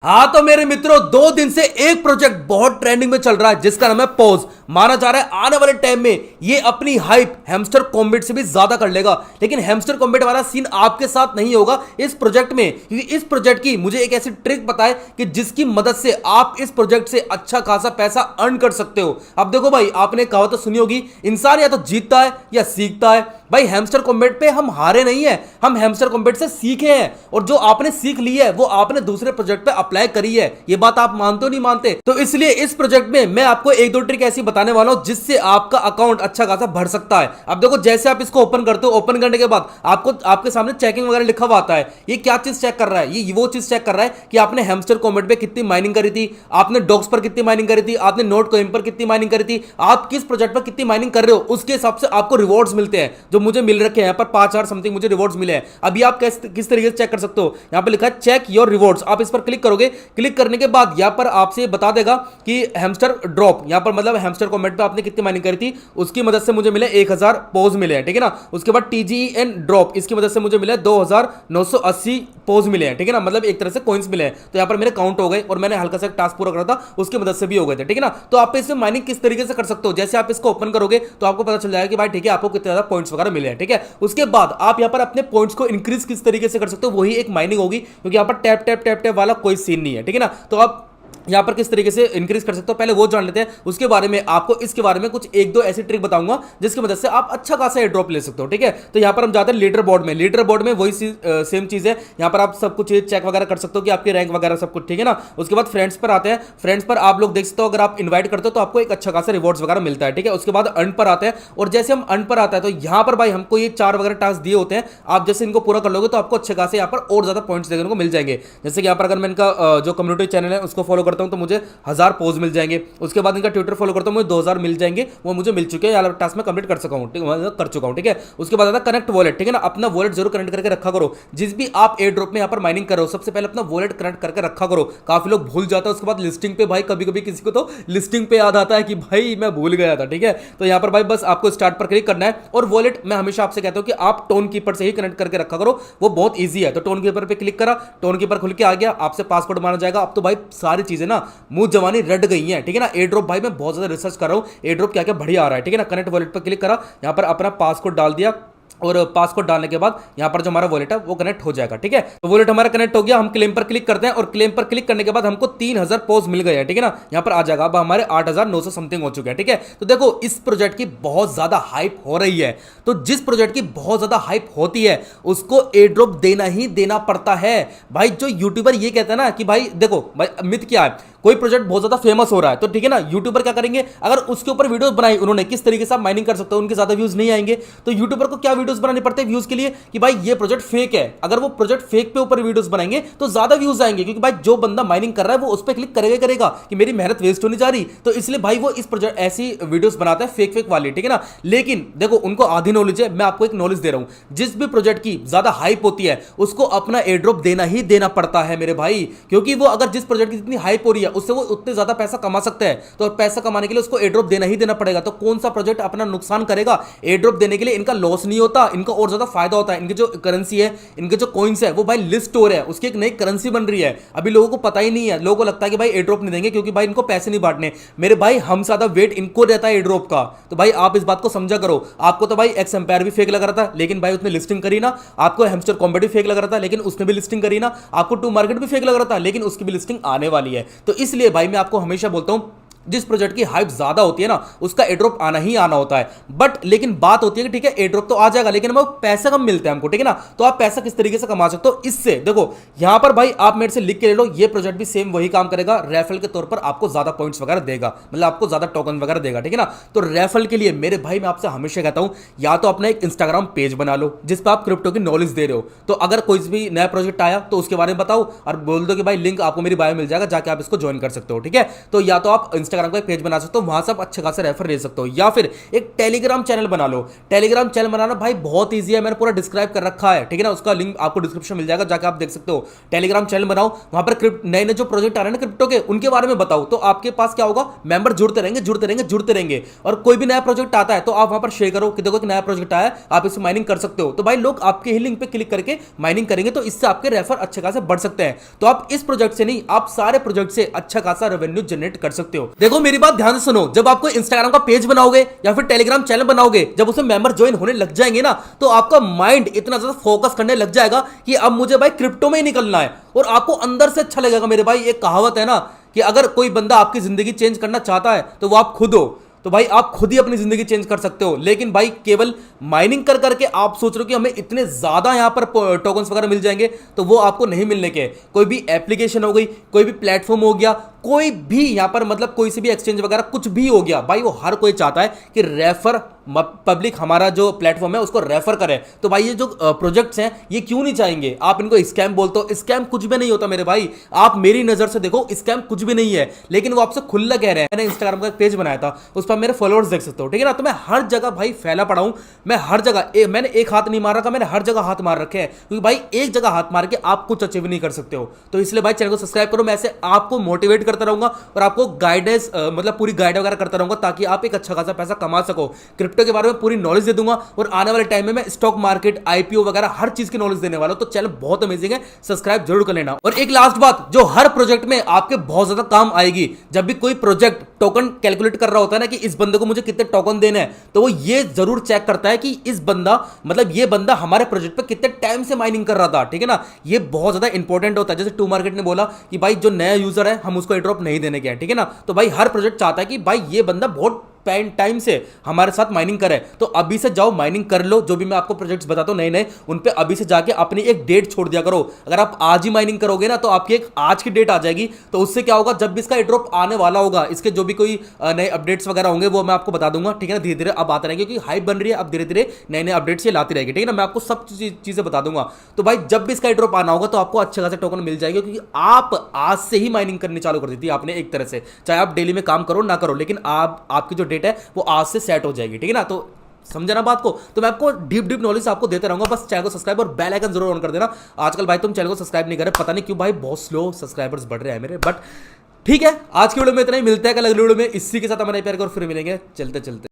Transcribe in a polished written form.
हाँ तो मेरे मित्रों, 2 दिन से एक प्रोजेक्ट बहुत ट्रेंडिंग में चल रहा है जिसका नाम है पॉज। माना जा रहा है आने वाले टाइम में ये अपनी हाइप हैमस्टर कॉम्बैट से भी ज्यादा कर लेगा। लेकिन हैमस्टर कॉम्बैट वाला सीन आपके साथ नहीं होगा इस प्रोजेक्ट में, क्योंकि इस प्रोजेक्ट की मुझे एक ऐसी ट्रिक पता है कि जिसकी मदद से आप इस प्रोजेक्ट से अच्छा खासा पैसा अर्न कर सकते हो। अब देखो भाई, आपने कहावत तो सुनी होगी, इंसान या तो जीतता है या सीखता है। भाई हैमस्टर कॉम्बैट पे हम हारे नहीं है, हम हैमस्टर कॉम्बैट से सीखे हैं, और जो आपने सीख ली है वो आपने दूसरे प्रोजेक्ट पे अप्लाई करी है। ये बात आप मानते हो नहीं मानते? तो इसलिए इस प्रोजेक्ट में मैं आपको एक दो ट्रिक ऐसी बताने वाला हूं जिससे आपका अकाउंट अच्छा खासा बढ़ सकता है। अब देखो, जैसे आप इसको ओपन करते हो, ओपन करने के बाद आपको आपके सामने चेकिंग वगैरह लिखा हुआ आता है। ये क्या चीज चेक कर रहा है? ये वो चीज चेक कर रहा है कि आपने हैमस्टर कॉम्बैट पे कितनी माइनिंग करी थी, आपने डॉग्स पर कितनी माइनिंग करी थी, आपने नोट कॉइन पर कितनी माइनिंग करी थी, आप किस प्रोजेक्ट पर कितनी माइनिंग कर रहे हो, उसके हिसाब से आपको रिवॉर्ड्स मिलते हैं। जो मुझे मिल रखे हैं पर 5,000 समथिंग मुझे रिवॉर्ड्स मिले हैं। अभी आप किस तरीके से चेक कर सकते हो? यहां पर लिखा है चेक योर रिवॉर्ड्स। आप इस पर क्लिक करोगे, क्लिक करने के बाद यहां पर आपसे बता देगा कि हैमस्टर ड्रॉप, यहां पर मतलब हैमस्टर कॉम्बैट पे आपने कितनी माइनिंग करी थी, उसकी मदद से मुझे मिले 1000 पोज मिले हैं, ठीक है ना। उसके बाद टीजीएन ड्रॉप, इसकी मदद से मुझे मिले 2980 पोज मिले हैं, ठीक है ना, मतलब एक तरह से कॉइंस मिले हैं। तो यहां पर मेरे काउंट हो गए और मैंने हल्का सा टास्क पूरा करा था, उसकी मदद से भी हो गए थे, ठीक है ना। तो आप इसमें माइनिंग किस तरीके से कर सकते हो, जैसे आप इसको ओपन करोगे तो आपको पता चल जाएगा कि भाई ठीक है, आपको कितने ज्यादा पॉइंट्स वगैरह मिले हैं, ठीक है। उसके बाद आप यहां पर अपने पॉइंट्स को इंक्रीज किस तरीके से कर सकते हो, वही एक माइनिंग होगी, क्योंकि यहां पर टैप टैप टैप टैप वाला कोई सीन नहीं है, ठीक है ना। तो आप यहां पर किस तरीके से इंक्रीज कर सकते हो पहले वो जान लेते हैं। उसके बारे में आपको इसके बारे में कुछ एक दो ऐसी ट्रिक बताऊंगा जिसकी मदद से आप अच्छा खासा एयर ड्रॉप ले सकते हो, ठीक है। तो यहां पर हम जाते हैं लीडर बोर्ड में। लीडर बोर्ड में वही सेम चीज है, यहां पर आप सब कुछ चेक वगैरह कर सकते हो कि आपकी रैंक वगैरह सब कुछ, ठीक है ना। उसके बाद फ्रेंड्स पर आते हैं। फ्रेंड्स पर आप लोग देख सकते हो, अगर आप इन्वाइट करते हो तो आपको एक अच्छा खासा रिवॉर्ड्स वगैरह मिलता है, ठीक है। उसके बाद अर्न पर आते हैं, और जैसे हम अर्न पर आता है तो यहां पर भाई हमको ये 4 वगैरह टास्क दिए होते हैं। आप जैसे इनको पूरा कर लोगे तो आपको अच्छे खासे यहां पर और ज्यादा पॉइंट्स देखने को मिल जाएंगे। जैसे कि यहां पर अगर मैं इनका जो कम्युनिटी चैनल है उसको फॉलो करता हूं तो मुझे 1000 पोज मिल जाएंगे। उसके बाद इनका ट्विटर फॉलो करता हूं, मुझे 2000 मिल जाएंगे, वो मुझे मिल चुके हैं, या टास्क में कंप्लीट कर चुका हूं, ठीक है। उसके बाद आता कनेक्ट वॉलेट, ठीक है ना। अपना वॉलेट जरूर कनेक्ट करके रखा करो। जिस भी आप एयर ड्रॉप में यहां पर माइनिंग कर रहे हो, सबसे पहले अपना वॉलेट कनेक्ट करके रखा करो। काफी लोग भूल जाता है। उसके बाद लिस्टिंग पे भाई कभी कभी किसी को तो लिस्टिंग पे याद आता है कि भाई मैं भूल गया था, ठीक है। तो यहां पर भाई बस आपको स्टार्ट पर क्लिक करना है, और वॉलेट मैं हमेशा आपसे कहता हूं कि आप टोन कीपर से ही कनेक्ट करके रखा करो, वो बहुत ईजी है। तो टोन कीपर पे क्लिक करा, टोन कीपर खुल के आ गया, आपसे पासवर्ड माना जाएगा। अब तो भाई सारी चीजें ना मुंह जवानी रट गई है, ठीक है ना। एयर ड्रॉप भाई मैं बहुत ज्यादा रिसर्च कर रहा हूं, एयर ड्रॉप क्या क्या बढ़िया आ रहा है, ठीक है ना। कनेक्ट वॉलेट पर क्लिक करा, यहां पर अपना पासवर्ड डाल दिया, और पासवर्ड डालने के बाद यहां पर जो हमारा वॉलेट है वो कनेक्ट हो जाएगा, ठीक है। तो वॉलेट हमारा कनेक्ट हो गया। हम क्लेम पर क्लिक करते हैं, और क्लेम पर क्लिक करने के बाद हमको 3000 पोज मिल गए हैं, ठीक है ना। यहां पर आ जाएगा, अब हमारे 8900 समथिंग हो चुके हैं, ठीक है। तो देखो, इस प्रोजेक्ट की बहुत ज्यादा हाइप हो रही है। तो जिस प्रोजेक्ट की बहुत ज्यादा हाइप होती है उसको एयर ड्रॉप देना ही देना पड़ता है भाई। जो यूट्यूबर ये कहता है ना कि भाई देखो भाई, मिथ क्या है, कोई प्रोजेक्ट बहुत ज्यादा फेमस हो रहा है तो ठीक है ना, यूट्यूबर क्या करेंगे, अगर उसके ऊपर वीडियोस बनाई उन्होंने किस तरीके से आप माइनिंग कर सकते हो, उनके ज्यादा व्यूज नहीं आएंगे। तो यूट्यूबर को क्या वीडियोस बनाने पड़ते हैं व्यूज के लिए, कि भाई ये प्रोजेक्ट फेक है। अगर वो प्रोजेक्ट फेक पे ऊपर वीडियोस बनाएंगे तो ज्यादा व्यूज आएंगे, क्योंकि भाई जो बंदा माइनिंग कर रहा है वो उस पर क्लिक करेगा कि मेरी मेहनत वेस्ट होने जा रही। तो इसलिए भाई वो इस प्रोजेक्ट ऐसी वीडियोस बनाता है फेक वाली, ठीक है ना। लेकिन देखो, उनको आधी नॉलेज है, मैं आपको एक नॉलेज दे रहा हूं। जिस भी प्रोजेक्ट की ज्यादा हाइप होती है उसको अपना एयर ड्रॉप देना ही देना पड़ता है मेरे भाई, क्योंकि वो अगर जिस प्रोजेक्ट की जितनी हाइप हो रही है उससे वो उतने ज्यादा पैसा कमा सकते हैं। तो पैसा कमाने के लिए उसको एयर ड्रॉप देना ही देना पड़ेगा। तो कौन सा प्रोजेक्ट अपना नुकसान करेगा? एयर ड्रॉप देने के लिए इनका लॉस नहीं होता, इनको और ज्यादा फायदा होता है। इनकी जो करेंसी है, इनके जो कॉइन्स है वो भाई लिस्ट हो रहे हैं, उसकी एक नई करेंसी बन रही है। अभी लोगों को पता ही नहीं है, लोगों को लगता है कि भाई एयर ड्रॉप नहीं देंगे क्योंकि भाई इनको पैसे नहीं बांटने। मेरे भाई हम ज्यादा वेट इनको रहता है एयर ड्रॉप का। तो भाई आप इस बात को समझा करो। आपको तो भाई एक्स एम्पायर भी फेक लग रहा था, लेकिन भाई उसने लिस्टिंग करी ना। आपको हैमस्टर कॉम्बैट भी फेक लग रहा था, लेकिन उसने भी लिस्टिंग करी ना। आपको टू मार्केट भी फेक लग रहा था, लेकिन उसकी भी लिस्टिंग आने वाली है। तो इसलिए भाई मैं आपको हमेशा बोलता हूं, जिस प्रोजेक्ट की हाइप ज्यादा होती है ना उसका एयर ड्रॉप आना ही आना होता है। बट लेकिन बात होती है कि ठीक है एयर ड्रॉप तो आ जाएगा, लेकिन वो पैसा कम मिलता है हमको, ठीक है ना। तो आप पैसा किस तरीके से कमा सकते हो इससे, देखो यहां पर भाई आप मेरे से लिख के ले लो, ये प्रोजेक्ट भी सेम वही काम करेगा। रेफरल के तौर पर आपको ज्यादा पॉइंट्स वगैरह देगा, मतलब आपको ज्यादा टोकन वगैरह देगा, ठीक है ना। तो रेफरल के लिए मेरे भाई मैं आपसे हमेशा कहता हूं, या तो अपना एक इंस्टाग्राम पेज बना लो जिस पर आप क्रिप्टो की नॉलेज दे रहे हो। तो अगर कोई भी नया प्रोजेक्ट आया तो उसके बारे में बताओ और बोल दो कि भाई लिंक आपको मेरी बायो में मिल जाएगा, जाके आप इसको ज्वाइन कर सकते हो, ठीक है। तो या तो आप इंस्टाग्राम इंस्टाग्राम का एक पेज बना सकते हो, वहां से आप अच्छा खासा रेफर ले सकते हो। या फिर एक टेलीग्राम चैनल बना लो। टेलीग्राम चैनल बनाना भाई बहुत ईजी है, मैंने पूरा डिस्क्राइब कर रखा है, ठीक है ना, उसका लिंक आपको डिस्क्रिप्शन मिल जाएगा, जाकर आप देख सकते हो। टेलीग्राम चैनल बनाओ, वहां पर नए नए जो प्रोजेक्ट आ रहे हैं ना क्रिप्टो के, उनके बारे में बताओ, तो आपके पास क्या होगा, मेंबर जुड़ते रहेंगे जुड़ते रहेंगे जुड़ते रहेंगे। और कोई भी नया प्रोजेक्ट आता है तो आप वहां पर शेयर करो कि देखो एक नया प्रोजेक्ट आया है, आप इससे माइनिंग कर सकते हो, तो भाई लोग आपके ही लिंक पे क्लिक करके माइनिंग करेंगे, तो इससे आपके रेफर अच्छे खासे बढ़ सकते हैं। तो आप इस प्रोजेक्ट से नहीं, आप सारे प्रोजेक्ट से अच्छा खासा रेवेन्यू जनरेट कर सकते हो। देखो मेरी बात ध्यान से सुनो, जब आपको इंस्टाग्राम का पेज बनाओगे या फिर टेलीग्राम चैनल बनाओगे, जब उसमें मेंबर ज्वाइन होने लग जाएंगे ना, तो आपका माइंड इतना ज्यादा फोकस करने लग जाएगा कि अब मुझे भाई क्रिप्टो में ही निकलना है, और आपको अंदर से अच्छा लगेगा। मेरे भाई एक कहावत है ना कि अगर कोई बंदा आपकी जिंदगी चेंज करना चाहता है तो वो आप खुद हो, तो भाई आप खुद ही अपनी जिंदगी चेंज कर सकते हो। लेकिन भाई केवल माइनिंग कर करके आप सोच रहे हो कि हमें इतने ज्यादा यहां पर टोकन्स वगैरह मिल जाएंगे, तो वो आपको नहीं मिलने के। कोई भी एप्लीकेशन हो गई, कोई भी प्लेटफॉर्म हो गया, कोई भी यहां पर मतलब कोई सी भी एक्सचेंज वगैरह कुछ भी हो गया, भाई वो हर कोई चाहता है कि रेफर पब्लिक हमारा जो प्लेटफॉर्म है उसको रेफर करे। तो भाई ये जो प्रोजेक्ट्स हैं ये क्यों नहीं चाहेंगे? आप इनको स्कैम बोलते हो, स्कैम कुछ भी नहीं होता मेरे भाई, आप मेरी नजर से देखो, स्कैम कुछ भी नहीं है। लेकिन वो आपसे खुला कह रहे हैं। मैंने इंस्टाग्राम का एक पेज बनाया था, उस पर मेरे फॉलोअर्स देख सकते हो, ठीक है ना। तो मैं हर जगह भाई फैला पड़ा हूं, मैं हर जगह मैंने एक हाथ नहीं मार रखा, मैंने हर जगह हाथ मार रखे हैं, क्योंकि भाई एक जगह हाथ मार के आप कुछ अचीव नहीं कर सकते हो। तो इसलिए भाई चैनल को सब्सक्राइब करो, मैं ऐसे आपको मोटिवेट करता रहूंगा और आपको गाइडेंस मतलब पूरी गाइड वगैरह करता रहूंगा, ताकि आप एक अच्छा खासा पैसा कमा सको। क्रिप्टो के बारे में पूरी नॉलेज दे दूंगा, और आने वाले टाइम में मैं स्टॉक मार्केट, आईपीओ वगैरह हर चीज की नॉलेज देने वाला हूं। तो चैनल बहुत अमेजिंग है, सब्सक्राइब जरूर कर लेना। और एक लास्ट बात जो हर प्रोजेक्ट में आपके बहुत ज्यादा काम आएगी, जब भी कोई प्रोजेक्ट टोकन कैलकुलेट कर रहा होता है ना कि इस बंदे को मुझे कितने टोकन देने हैं, तो वो ये जरूर चेक करता है कि इस बंदा मतलब ये बंदा हमारे प्रोजेक्ट पे कितने टाइम से माइनिंग कर रहा था, ठीक है ना। ये बहुत ज्यादा इंपॉर्टेंट होता है। जैसे टू मार्केट ने बोला कि भाई जो नया यूजर है हम उसको एड्रॉप नहीं देने के हैं, ठीक है ना। तो भाई हर प्रोजेक्ट चाहता है कि भाई ये बंदा बहुत टाइम से हमारे साथ माइनिंग करे, तो अभी से जाओ माइनिंग कर लो। जो भी मैं आपको प्रोजेक्ट्स बताता हूं नए नए, उन पे अभी से जाके अपनी एक डेट छोड़ दिया करो। अगर आप आज ही माइनिंग करोगे ना, तो आपकी एक आज की डेट आ जाएगी, तो उससे क्या होगा, जब भी इसका एड्रॉप आने वाला होगा, इसके जो भी कोई नए अपडेट्स वगैरह होंगे वो मैं आपको बता दूंगा, ठीक है ना। धीरे धीरे अब आते रहेंगे, क्योंकि हाइप बन रही है, अब धीरे धीरे नए नए अपडेट्स ये लाती रहेगी, ठीक है ना। मैं आपको सब चीजें बता दूंगा। तो भाई जब भी इसका एड्रॉप आना होगा तो आपको अच्छे खासे टोकन मिल जाएंगे, क्योंकि आप आज से ही माइनिंग करनी चालू कर दी थी आपने एक तरह से, चाहे आप डेली में काम करो ना करो, लेकिन आपकी जो डेट है वो आज से सेट हो जाएगी, ठीक है ना। तो समझा ना बात को। तो मैं आपको डीप नॉलेज आपको देते रहूंगा, बस चैनल को सब्सक्राइब और बेल आइकन जरूर ऑन कर देना। आजकल भाई तुम चैनल को सब्सक्राइब नहीं कर रहे, पता नहीं क्यों भाई, बहुत स्लो सब्सक्राइबर्स बढ़ रहे हैं मेरे, बट ठीक है। आज की वीडियो में इतना ही, मिलते हैं कल अगली वीडियो में इसी के साथ हमारे प्यार को, और फिर मिलेंगे चलते चलते।